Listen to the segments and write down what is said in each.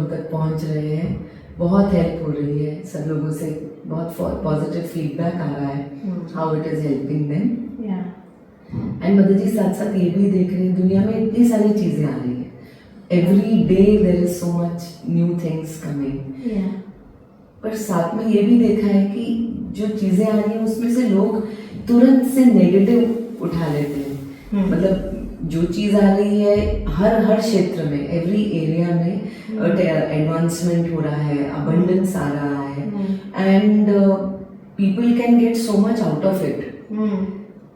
तक पहुंच रहे हैं, बहुत हेल्प हो रही है, सब लोगों से बहुत पॉजिटिव फीडबैक आ रहा है how it is helping them. And mother ji साथ साथ ये भी देख रहे हैं दुनिया में इतनी सारी चीज़ें आ रही हैं, every day there is so much new things coming, पर साथ में ये भी देखा है कि जो चीज़ें आ रही हैं उसमें से लोग तुरंत से नेगेटिव उठा लेते हैं। मतलब जो चीज़ आ रही है हर क्षेत्र में, एवरी एरिया में एडवांसमेंट हो रहा है, अबंडेंस आ रहा है, and people can get so much out of it,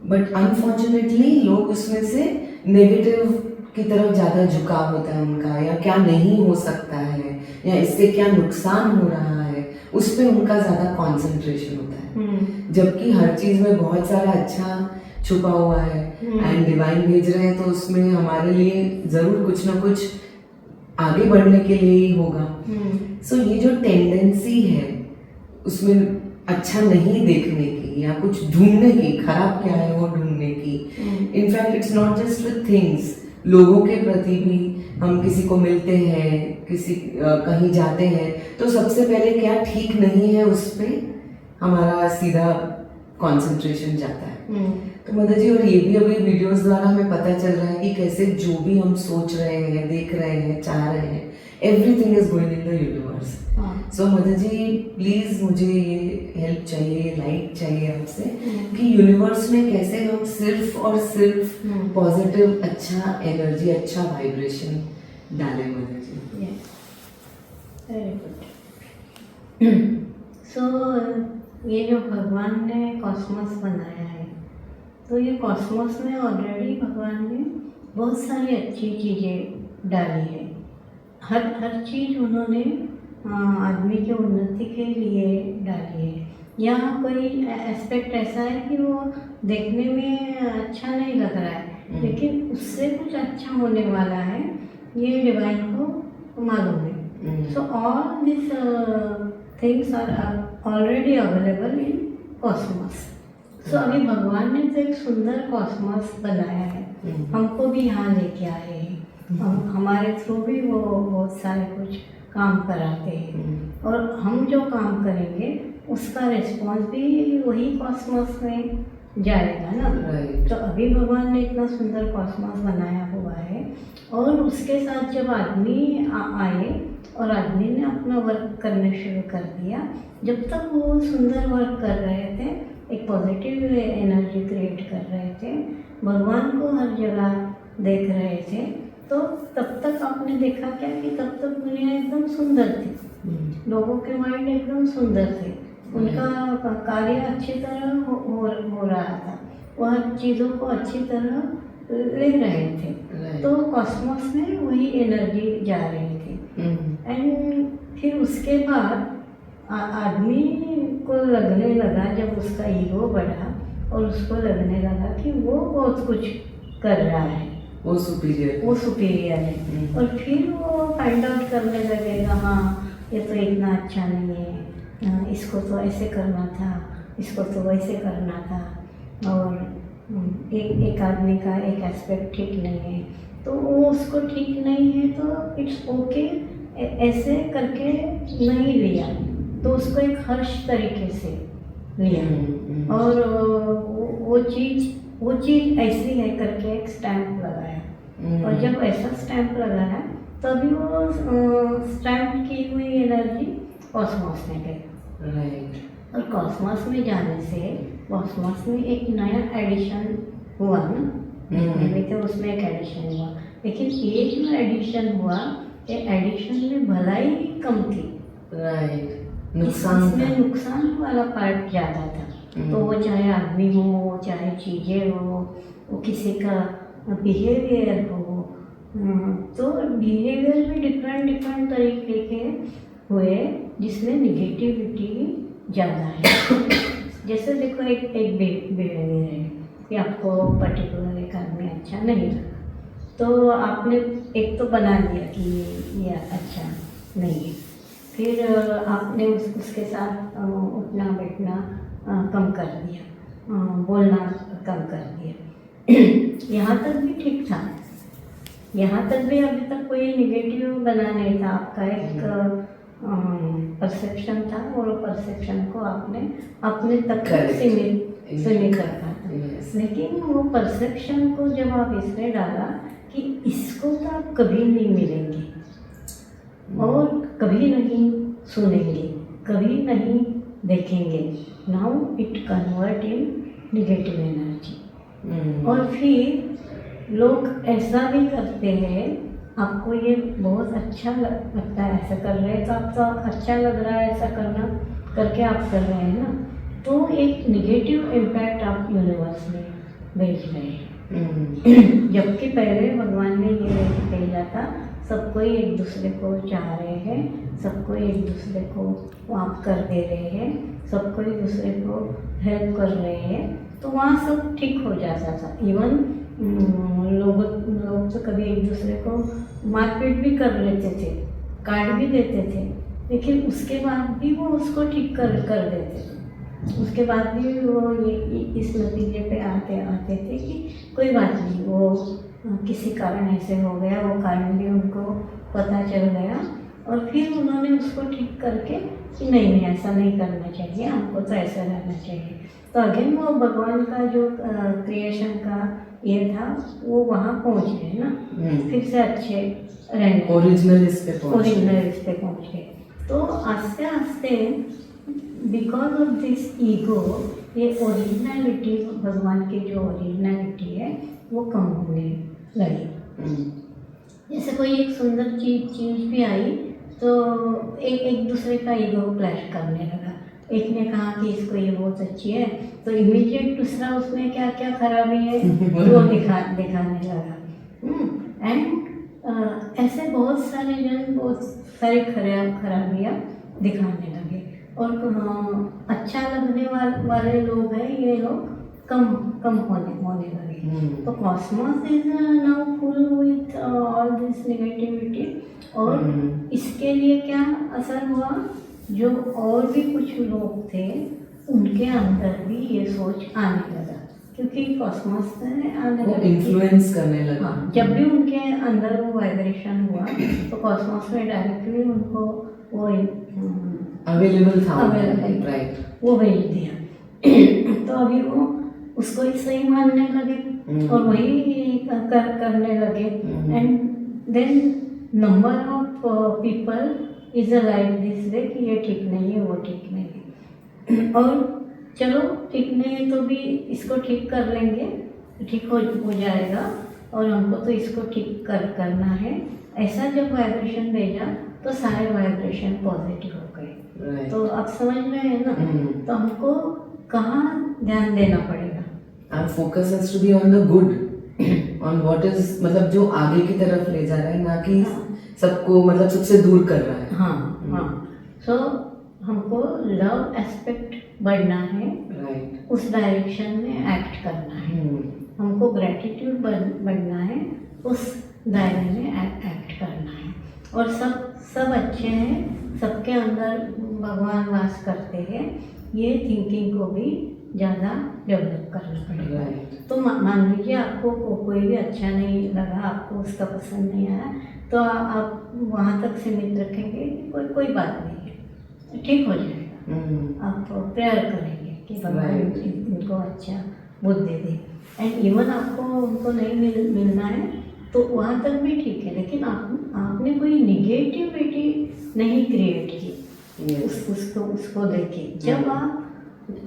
but unfortunately लोग उसमें से नेगेटिव की तरफ ज़्यादा झुकाव होता है उनका, या क्या नहीं हो सकता है, या इससे क्या नुकसान हो रहा है, उस पर उनका ज़्यादा कंसंट्रेशन होता है। जबकि हर चीज़ में बहुत सारा अच्छा छुपा हुआ है एंड डिवाइन भेज रहे हैं, तो उसमें हमारे लिए ज़रूर कुछ ना कुछ आगे बढ़ने के लिए ही होगा। सो ये जो टेंडेंसी है उसमें अच्छा नहीं देखने की या कुछ ढूंढने की, खराब क्या है वो ढूंढने की, in fact it's not just with things, लोगों के प्रति भी हम किसी को मिलते हैं, किसी कहीं जाते हैं, तो सबसे पहले क्या ठीक नहीं है उस पर हमारा सीधा कंसंट्रेशन जाता है। तो मदर जी, और ये भी अभी वीडियोस द्वारा हमें पता चल रहा है कि कैसे जो भी हम सोच रहे हैं, देख रहे हैं, चाह रहे हैं, everything is going in the universe. So mother ji please मुझे ये हेल्प चाहिए, लाइट चाहिए आपसे कि यूनिवर्स में कैसे हम सिर्फ और सिर्फ पॉजिटिव अच्छा एनर्जी, अच्छा वाइब्रेशन डालें mother ji. Very good. So ये जो भगवान ने कॉस्मोस बनाया है, तो ये कॉस्मोस में ऑलरेडी भगवान ने बहुत सारी अच्छी चीज़ें डाली है। हर चीज़ उन्होंने आदमी की उन्नति के लिए डाली है। यहाँ कोई एस्पेक्ट ऐसा है कि वो देखने में अच्छा नहीं लग रहा है, लेकिन उससे कुछ अच्छा होने वाला है, ये डिवाइन को मालूम है। So all this things are already available in cosmos. So अभी भगवान ने तो एक सुंदर कॉस्मोस बनाया है, हमको भी यहाँ लेके आए हैं, हमारे थ्रू भी वो बहुत सारे कुछ काम कराते हैं, और हम जो काम करेंगे उसका रिस्पॉन्स भी वही कॉस्मोस में जाएगा ना। तो अभी भगवान ने इतना सुंदर कॉस्मोस बनाया हुआ है, और उसके साथ जब आदमी आए और आदमी ने अपना वर्क करना शुरू कर दिया, जब तक वो सुंदर वर्क कर रहे थे, एक पॉजिटिव एनर्जी क्रिएट कर रहे थे, भगवान को हर जगह देख रहे थे, तो तब तक आपने देखा क्या कि तब तक दुनिया एकदम सुंदर थी, लोगों के माइंड एकदम सुंदर थे, उनका कार्य अच्छी तरह हो रहा था, वो हर चीज़ों को अच्छी तरह ले रहे थे। तो कॉस्मोस में वही एनर्जी जा रही थी। एंड फिर उसके बाद आदमी को लगने लगा, जब उसका ईगो बढ़ा और उसको लगने लगा कि वो बहुत कुछ कर रहा है, वो सुपीरियर है, और फिर वो फाइंड आउट करने लगेगा, हाँ ये तो इतना अच्छा नहीं है, इसको तो ऐसे करना था, इसको तो वैसे करना था, और एक आदमी का एक एस्पेक्ट ठीक नहीं है, तो वो उसको ठीक नहीं है तो इट्स ओके, ऐसे करके नहीं लिया, तो उसको एक हर्ष तरीके से लिया, और वो चीज़ ऐसी है करके एक स्टैम्प लगाया, और जब ऐसा स्टैम्प लगाया तभी वो स्टैम्प की हुई एनर्जी कॉस्मोस में गई। और कॉस्मोस में जाने से कॉस्मोस में एक नया एडिशन हुआ ना, तो उसमें एक एडिशन हुआ, लेकिन ये जो एडिशन हुआ, ये एडिशन में भलाई कम थी, नुकसान वाला पार्ट ज़्यादा था। तो वो चाहे आदमी हो, चाहे चीज़ें हो, वो किसी का बिहेवियर हो, तो बिहेवियर भी डिफरेंट तरीके के हुए, जिसमें निगेटिविटी ज़्यादा है। जैसे देखो एक बिहेवियर है कि आपको पर्टिकुलर एक आदमी अच्छा नहीं लगा, तो आपने एक तो बना दिया कि ये अच्छा नहीं है, फिर आपने उसके साथ उठना बैठना कम कर दिया, बोलना कम कर दिया, यहाँ तक भी ठीक था, यहाँ तक भी अभी तक कोई निगेटिव बना नहीं था, आपका एक परसेप्शन था और वो परसेप्शन को आपने अपने तक Correct. सीमित रखा था। Yes. लेकिन वो परसेप्शन को जब आप इसमें डाला कि इसको तो आप कभी नहीं मिलेंगे और कभी नहीं सुनेंगे, कभी नहीं देखेंगे, now it convert in negative energy. और फिर लोग ऐसा भी करते हैं, आपको ये बहुत अच्छा लगता है ऐसा कर रहे हैं, तो आपको अच्छा लग रहा है ऐसा करना करके आप कर रहे हैं ना, तो एक निगेटिव इम्पैक्ट आप यूनिवर्स में भेज रहे हैं। जबकि पहले भगवान ने ये भेजा था, सबको ही एक दूसरे को चाह रहे हैं, सबको एक दूसरे को माफ कर दे रहे हैं, सबको एक दूसरे को हेल्प कर रहे हैं, तो वहाँ सब ठीक हो जाता था। इवन लोग तो कभी एक दूसरे को मारपीट भी कर लेते थे, काट भी देते थे, लेकिन उसके बाद भी वो उसको ठीक कर देते थे। उसके बाद भी वो ये इस नतीजे पे आते थे कि कोई बात नहीं, वो किसी कारण ऐसे हो गया, वो कारण भी उनको पता चल गया और फिर उन्होंने उसको ठीक करके कि नहीं ऐसा नहीं करना चाहिए, हमको तो ऐसा रहना चाहिए। तो अगेन वो भगवान का जो क्रिएशन का ये था वो वहाँ पहुँच गए ना, फिर से अच्छे रहने, ओरिजिनल इस पे पहुँच गए। तो आस्ते आस्ते बिकॉज ऑफ दिस ईगो, ये ओरिजिनलिटी, भगवान की जो ओरिजिनलिटी है वो कम होने लगी। जैसे कोई एक सुंदर चीज़ भी आई तो एक दूसरे का ईगो क्लैश करने लगा। एक ने कहा कि इसको ये बहुत अच्छी है, तो इमीडिएट दूसरा उसमें क्या क्या खराबी है वो दिखाने लगा। एंड ऐसे बहुत सारे जन बहुत सारी खराबियाँ दिखाने लगे और अच्छा लगने वाले लोग हैं, ये लोग कम होने लगे। तो Cosmos is now full with all this negativity. और इसके लिए क्या असर हुआ, जो और भी कुछ लोग थे उनके अंदर भी ये सोच आने लगा, क्योंकि कॉस्मोस में आने लगा, इन्फ्लुएंस करने लगा। हाँ, जब भी उनके अंदर वो वाइब्रेशन हुआ तो कॉस्मोस में डायरेक्टली उनको वो अवेलेबल था, राइट, वो भेज दिया। तो अभी वो उसको ही सही मानने लगे और वही करने लगे। And then number of people is like this way कि ये ठीक नहीं है, वो ठीक नहीं है, और चलो ठीक नहीं है तो भी इसको ठीक कर लेंगे, ठीक हो जाएगा और हमको तो इसको ठीक करना है। ऐसा जब वाइब्रेशन भेजा तो सारे वाइब्रेशन पॉजिटिव हो गए। तो आप समझ रहे हैं ना, तो हमको कहाँ ध्यान देना पड़ेगा? Our focus has to be on the good, on what is, मतलब जो आगे की तरफ ले जा रहा है, ना कि सबको मतलब सबसे दूर कर रहा है। हाँ। सो हमको लव एस्पेक्ट बढ़ना है, राइट, उस डायरेक्शन में एक्ट करना है। हमको ग्रेटिट्यूड बढ़ना है, उस दायरे में एक्ट करना है। और सब अच्छे हैं, सबके अंदर भगवान वास करते हैं, ये थिंकिंग को भी ज़्यादा डेवलप करना पड़ेगा। तो मान लीजिए आपको कोई भी अच्छा नहीं लगा, आपको उसका पसंद नहीं आया, तो आप वहाँ तक सीमित रखेंगे कि कोई बात नहीं है, ठीक हो जाएगा। आप प्रेयर करेंगे कि भगवान इनको अच्छा बुद्धि दे। एंड इवन आपको उनको नहीं मिलना है तो वहाँ तक भी ठीक है, लेकिन आपने कोई निगेटिविटी नहीं क्रिएट की उसको देखे। जब आप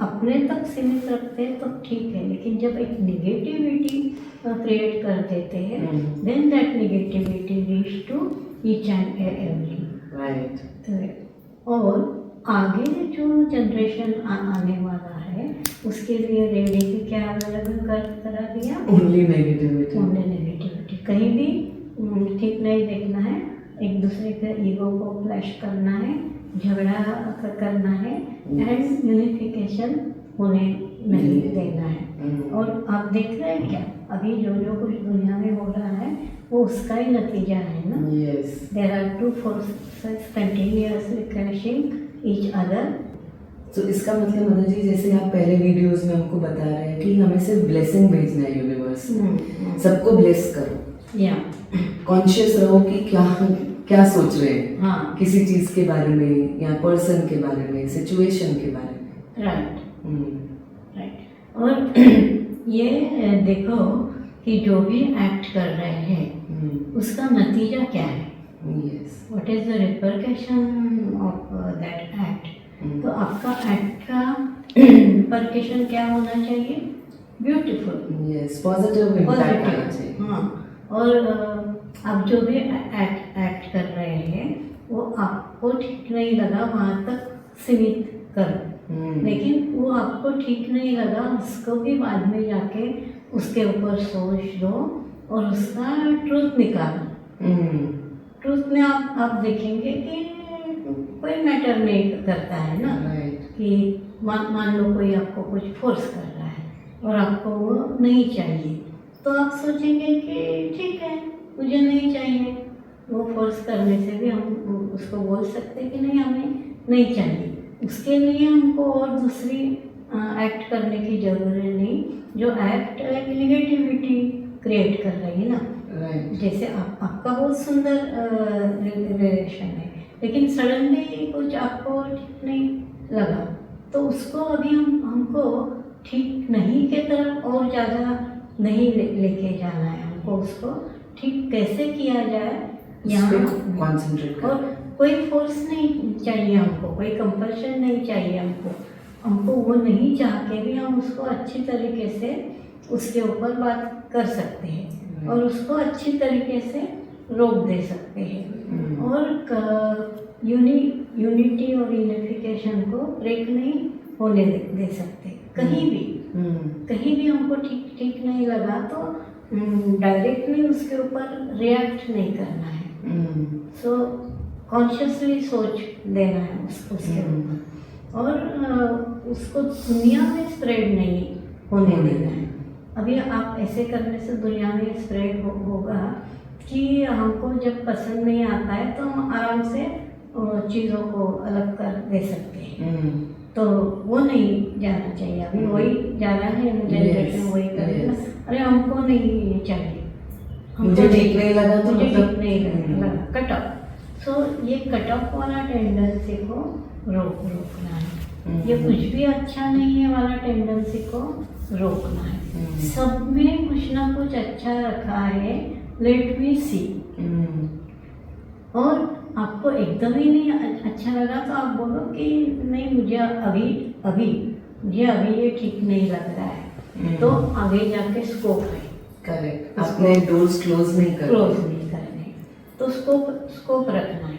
अपने तक सीमित रखते हैं तो ठीक है, लेकिन जब एक निगेटिविटी क्रिएट कर देते हैं, then that negativity reach to each and every. Right. और आगे जो जनरेशन आने वाला है उसके लिए रेडी की क्या अवेलेबल करा दिया? Only negativity. कहीं भी ठीक नहीं देखना है, एक दूसरे के ईगो को क्लैश करना है, झगड़ा करना है, एंड यूनिफिकेशन होने नहीं देना है। और आप देख रहे हैं क्या अभी जो कुछ दुनिया में हो रहा है वो उसका ही नतीजा है ना। There are two forces continuously crashing each other. तो इसका मतलब मदर जी, जैसे आप पहले वीडियोस में हमको बता रहे हैं कि हमें सिर्फ ब्लेसिंग भेजना है यूनिवर्स, सबको ब्लेस करो। कॉन्शियस रहो कि क्या क्या सोच रहे हैं, हाँ किसी चीज के बारे में या पर्सन के बारे में, सिचुएशन के बारे में। राइट हम्म, राइट। और ये देखो कि जो भी एक्ट कर रहे हैं उसका नतीजा क्या है, yes, what is the repercussion of that act. तो आपका एक्ट का रिपरकशन क्या होना चाहिए, ब्यूटीफुल, यस, पॉजिटिव इम्पैक्ट आना चाहिए। हाँ। और आप जो भी एक्ट कर रहे हैं वो आपको ठीक नहीं लगा वहाँ तक सीमित करो, लेकिन वो आपको ठीक नहीं लगा उसको भी बाद में जाके उसके ऊपर सोच दो और उसका ट्रूथ निकालो। ट्रूथ में आप देखेंगे कि कोई मैटर नहीं करता है ना, कि मान लो कोई आपको कुछ फोर्स कर रहा है और आपको वो नहीं चाहिए, तो आप सोचेंगे कि ठीक है मुझे नहीं चाहिए। वो फोर्स करने से भी हम उसको बोल सकते हैं कि नहीं हमें नहीं चाहिए, उसके लिए हमको और दूसरी एक्ट करने की जरूरत नहीं, जो एक्ट एक निगेटिविटी क्रिएट कर रही है ना। जैसे आपका बहुत सुंदर रिलेशन है, लेकिन सडनली कुछ आपको ठीक नहीं लगा, तो उसको अभी हमको ठीक नहीं के तरफ और ज़्यादा नहीं लेके जाना है, हमको उसको ठीक कैसे किया जाए यहाँ कॉन्सेंट्रेट और कोई फोर्स नहीं चाहिए हमको, कोई कंपल्शन नहीं चाहिए हमको वो नहीं चाह के भी हम उसको अच्छी तरीके से उसके ऊपर बात कर सकते हैं और उसको अच्छी तरीके से रोक दे सकते हैं और यूनिटी और यूनिफिकेशन को ब्रेक नहीं होने दे सकते। कहीं भी हमको ठीक नहीं लगा तो डायरेक्टली उसके ऊपर रिएक्ट नहीं करना है। सो कॉन्शियसली सोच देना है उसके ऊपर और उसको दुनिया में स्प्रेड नहीं होने देना है। अभी आप ऐसे करने से दुनिया में स्प्रेड होगा कि हमको जब पसंद नहीं आता है तो हम आराम से चीज़ों को अलग कर दे सकते हैं। तो वो नहीं जाना चाहिए, अभी वही जाना है, जनरेशन वही करेगा। अरे हमको नहीं चाहिए, मुझे ठीक नहीं लगा तो मुझे मतलब ठीक नहीं लगा, कट ऑफ। सो ये कट ऑफ वाला टेंडेंसी को रोकना है। ये कुछ भी अच्छा नहीं है वाला टेंडेंसी को रोकना है। सब में कुछ ना कुछ अच्छा रखा है, लेट मी सी। और आपको एकदम ही नहीं अच्छा लगा तो आप बोलो कि नहीं मुझे अभी ये ठीक नहीं लग रहा है, तो आगे जाके स्कोप है। करेक्ट, अपने डोर्स क्लोज नहीं करने, तो स्कोप रखना है।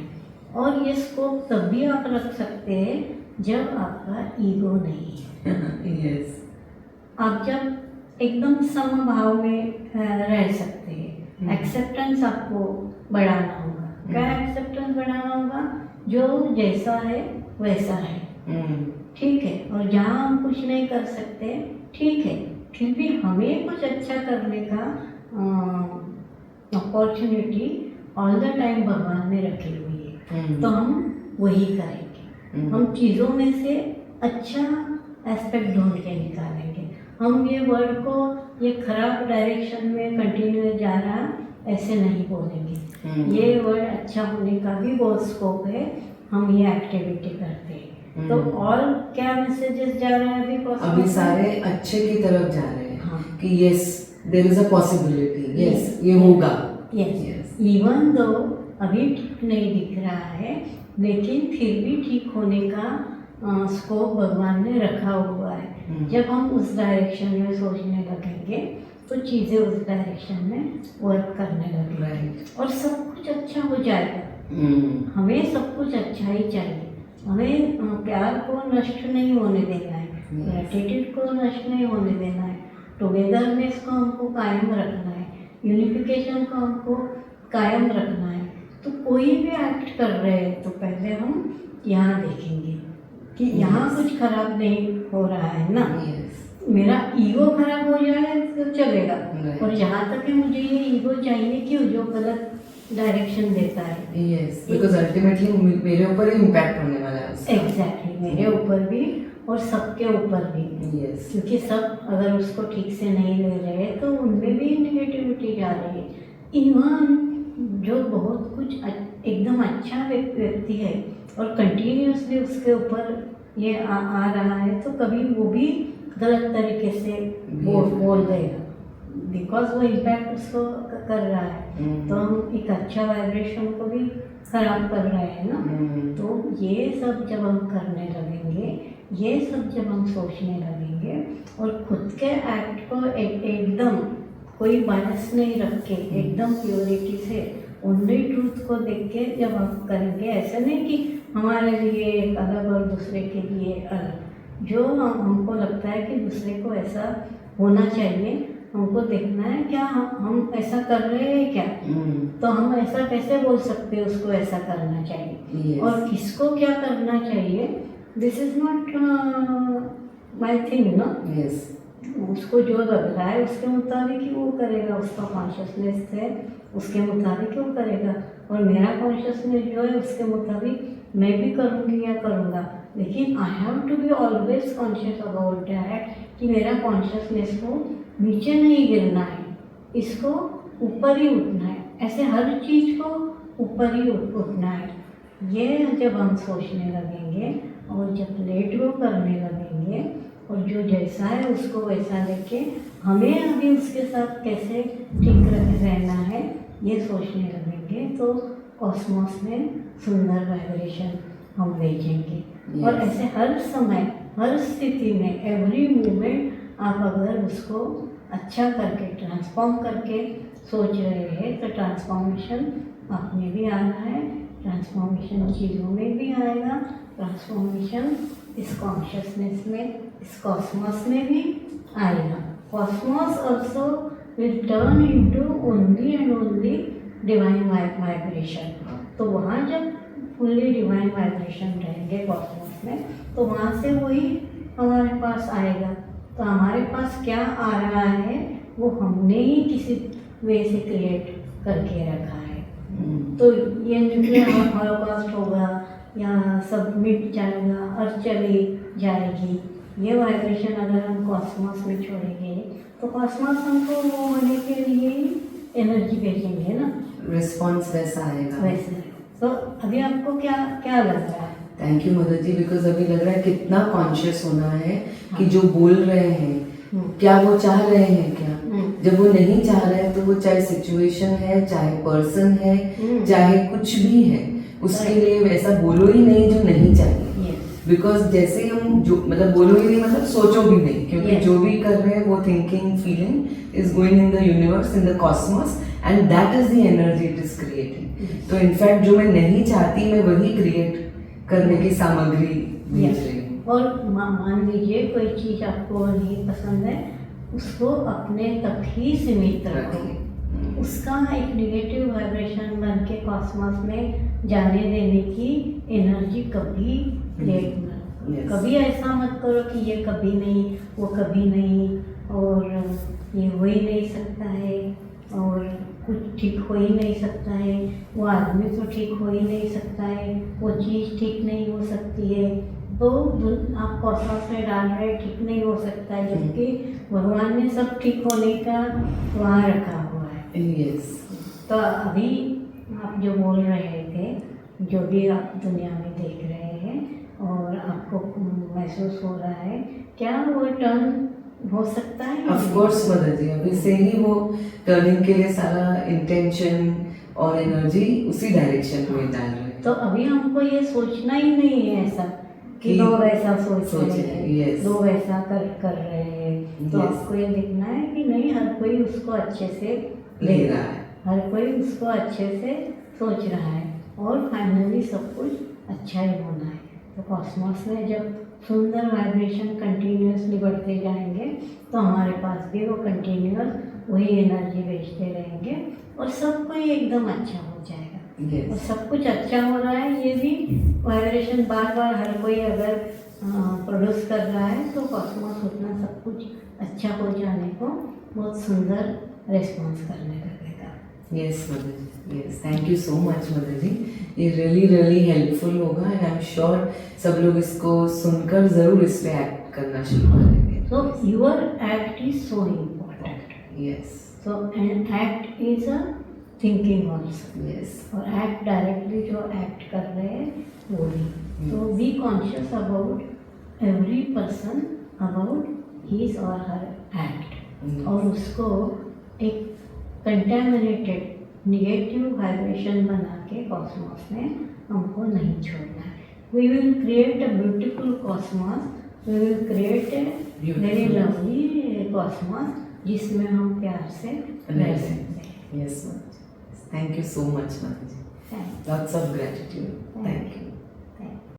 और ये स्कोप तब भी आप रख सकते हैं जब आपका ईगो नहीं है। यस, आप जब एकदम समभाव में रह सकते हैं। एक्सेप्टेंस आपको बढ़ाना होगा। क्या एक्सेप्टेंस बढ़ाना होगा? जो जैसा है वैसा है, ठीक है। और जहाँ हम कुछ नहीं कर सकते, ठीक है, फिर भी हमें कुछ अच्छा करने का अपॉर्चुनिटी ऑल द टाइम भगवान ने रखी हुई है, तो हम वही करेंगे। हम चीज़ों में से अच्छा एस्पेक्ट ढूंढ के निकालेंगे। हम ये वर्ड को ये खराब डायरेक्शन में कंटिन्यू जा रहा ऐसे नहीं बोलेंगे। ये वर्ड अच्छा होने का भी बहुत स्कोप है, हम ये एक्टिविटी करते हैं। तो और क्या मैसेजेस जा रहे हैं अभी सारे अच्छे की तरफ जा रहे हैं। हाँ, कि yes there is a possibility, yes ये होगा। यस, इवन दो अभी ठीक नहीं दिख रहा है, लेकिन फिर भी ठीक होने का स्कोप भगवान ने रखा हुआ है। जब हम उस डायरेक्शन में सोचने लगेंगे तो चीज़ें उस डायरेक्शन में वर्क करने लगेंगी और सब कुछ अच्छा हो जाएगा। हमें सब कुछ अच्छा ही चाहिए। हमें प्यार को नष्ट नहीं होने देना है, ग्रैटिट्यूड को नष्ट नहीं होने देना है, टुगेदरनेस को हमको कायम रखना है, यूनिफिकेशन को हमको कायम रखना है। तो कोई भी एक्ट कर रहे हैं तो पहले हम यहाँ देखेंगे कि यहाँ कुछ खराब नहीं हो रहा है ना। मेरा ईगो खराब हो जाए तो चलेगा, और जहाँ तक है मुझे ये ईगो चाहिए क्यों जो गलत डायरेक्शन देता है। यस, बिकॉज अल्टीमेटली मेरे ऊपर ही इम्पैक्ट होने वाला है उसका। एग्जैक्टली, मेरे ऊपर भी और सबके ऊपर भी। यस, क्योंकि सब अगर उसको ठीक से नहीं ले रहे तो उनमें भी निगेटिविटी जा रही है। इवन जो बहुत कुछ एकदम अच्छा व्यक्ति है और कंटिन्यूसली उसके ऊपर ये आ रहा है, तो कभी वो भी गलत तरीके से बोल देगा, बिकॉज वो इम्पैक्ट उसको कर रहा है। तो हम एक अच्छा वाइब्रेशन को भी खराब कर रहे हैं ना। तो ये सब जब हम करने लगेंगे, ये सब जब हम सोचने लगेंगे और खुद के एक्ट को एकदम कोई बायस नहीं रख के एकदम प्योरिटी से ओनली ट्रूथ को देख के जब हम करेंगे, ऐसा नहीं कि हमारे लिए एक अलग और दूसरे के लिए अलग, जो हमको लगता है कि दूसरे को ऐसा होना चाहिए, हमको देखना है क्या हम ऐसा कर रहे हैं क्या, तो हम ऐसा कैसे बोल सकते हैं उसको ऐसा करना चाहिए। और किसको क्या करना चाहिए, this is not my thing ना। उसको जो लग रहा है उसके मुताबिक ही वो करेगा, उसका कॉन्शियसनेस है उसके मुताबिक वो करेगा, और मेरा कॉन्शियसनेस जो है उसके मुताबिक मैं भी करूँगी या करूँगा। लेकिन I have to be always conscious about that कि मेरा कॉन्शियसनेस को नीचे नहीं गिरना है, इसको ऊपर ही उठना है, ऐसे हर चीज़ को ऊपर ही उठना है। ये जब हम सोचने लगेंगे और जब लेट गो करने लगेंगे और जो जैसा है उसको वैसा लेके हमें अभी उसके साथ कैसे ठीक रहना है ये सोचने लगेंगे, तो कॉस्मोस में सुंदर वाइब्रेशन हम भेजेंगे। और ऐसे हर समय हर स्थिति में एवरी मोमेंट आप अगर उसको अच्छा करके ट्रांसफॉर्म करके सोच रहे हैं तो ट्रांसफॉर्मेशन आप में भी आ रहा है, ट्रांसफॉर्मेशन चीज़ों में भी आएगा, ट्रांसफॉर्मेशन इस कॉन्शियसनेस में, इस कॉस्मोस में भी आएगा। Cosmos also will turn into only and only divine vibration. तो वहाँ जब फुल्ली डिवाइन वाइब्रेशन रहेंगे कॉस्मोस में, तो वहाँ से वही हमारे पास आएगा। तो हमारे पास क्या आ रहा है वो हमने ही किसी वे से क्रिएट करके रखा है। तो ये न्यूक्लियर हॉलोकॉस्ट होगा या सब मिट जाएगा, अर्थ चली जाएगी, ये वाइब्रेशन अगर हम कॉस्मोस में छोड़ेंगे तो कॉस्मोस हमको वो होने के लिए ही एनर्जी भेजेंगे ना, रिस्पॉन्स वैसा आएगा वैसे। तो अभी आपको क्या क्या लग रहा है? Thank you mother ji, because अभी लग रहा है कितना कॉन्शियस होना है कि जो बोल रहे हैं क्या वो चाह रहे हैं क्या। जब वो नहीं चाह रहे हैं तो वो चाहे सिचुएशन है, चाहे पर्सन है, चाहे कुछ भी है, उसके लिए वैसा बोलो ही नहीं जो नहीं चाहिए। बिकॉज जैसे ही हम जो मतलब बोलो ही नहीं मतलब सोचो भी नहीं, क्योंकि जो भी कर रहे हैं वो thinking feeling is going in the universe, in the Cosmos, and that is the energy it is creating. तो इनफैक्ट जो मैं नहीं चाहती मैं वही क्रिएट करने की सामग्री भेज रही हूँ। और मान लीजिए कोई चीज़ आपको नहीं पसंद है, उसको अपने तक ही सीमित रखो, उसका एक निगेटिव वाइब्रेशन बन के कॉस्मोस में जाने देने की एनर्जी कभी क्रिएट मत करो। कभी ऐसा मत करो कि ये कभी नहीं, वो कभी नहीं, और ये हो ही नहीं सकता है, और कुछ ठीक हो ही नहीं सकता है, वो आदमी तो ठीक हो ही नहीं सकता है, वो चीज़ ठीक नहीं हो सकती है, तो आप कॉस्मोस में डाल रहे ठीक नहीं हो सकता है, जबकि भगवान ने सब ठीक होने का वहाँ रखा हुआ है। तो अभी आप जो बोल रहे थे, जो भी आप दुनिया में देख रहे हैं और आपको महसूस हो रहा है, क्या वो टर्न हो सकता है? ऑफ कोर्स मदर जी, अभी से ही वो टर्निंग के लिए सारा इंटेंशन और एनर्जी उसी डायरेक्शन में डाल रहे हैं। तो अभी हमको ये सोचना ही नहीं है ऐसा कि लोग ऐसा सोच रहे हैं, लोग ऐसा कर रहे हैं। तो आपको ये देखना है कि नहीं, हर कोई उसको अच्छे से ले रहा है, हर कोई उसको अच्छे से सोच रहा है, और फाइनली सब कुछ अच्छा ही होना है। तो कॉस्मोस में जब सुंदर वाइब्रेशन कंटिन्यूसली बढ़ते जाएंगे तो हमारे पास भी वो कंटिन्यूस वही एनर्जी भेजते रहेंगे और सब कोई एकदम अच्छा हो जाएगा। और सब कुछ अच्छा हो रहा है, ये भी वाइब्रेशन बार बार हर कोई अगर प्रोड्यूस कर रहा है तो कॉस्मोस उतना सब कुछ अच्छा हो जाने को बहुत सुंदर रिस्पॉन्स करने लगेगा। Yes mother ji, yes, thank you so much mother ji, ये रियली हेल्पफुल होगा एंड आई एम श्योर सब लोग इसको सुनकर ज़रूर इस पे एक्ट करना शुरू करेंगे। So your act is so important. Yes. So an act is a thinking also, yes, और एक्ट डायरेक्टली जो एक्ट कर रहे हैं वो भी। तो be conscious about every person, about his और हर एक्ट, और उसको एक कंटेमिनेटेड निगेटिव वाइब्रेशन बना के कॉस्मॉस में हमको नहीं छोड़ना है। We will create a beautiful cosmos, we will create a very lovely cosmos जिसमें हम प्यार से रह सकते हैं। Yes, thank you so much माता ji, Thank lots of gratitude, Thank thank you.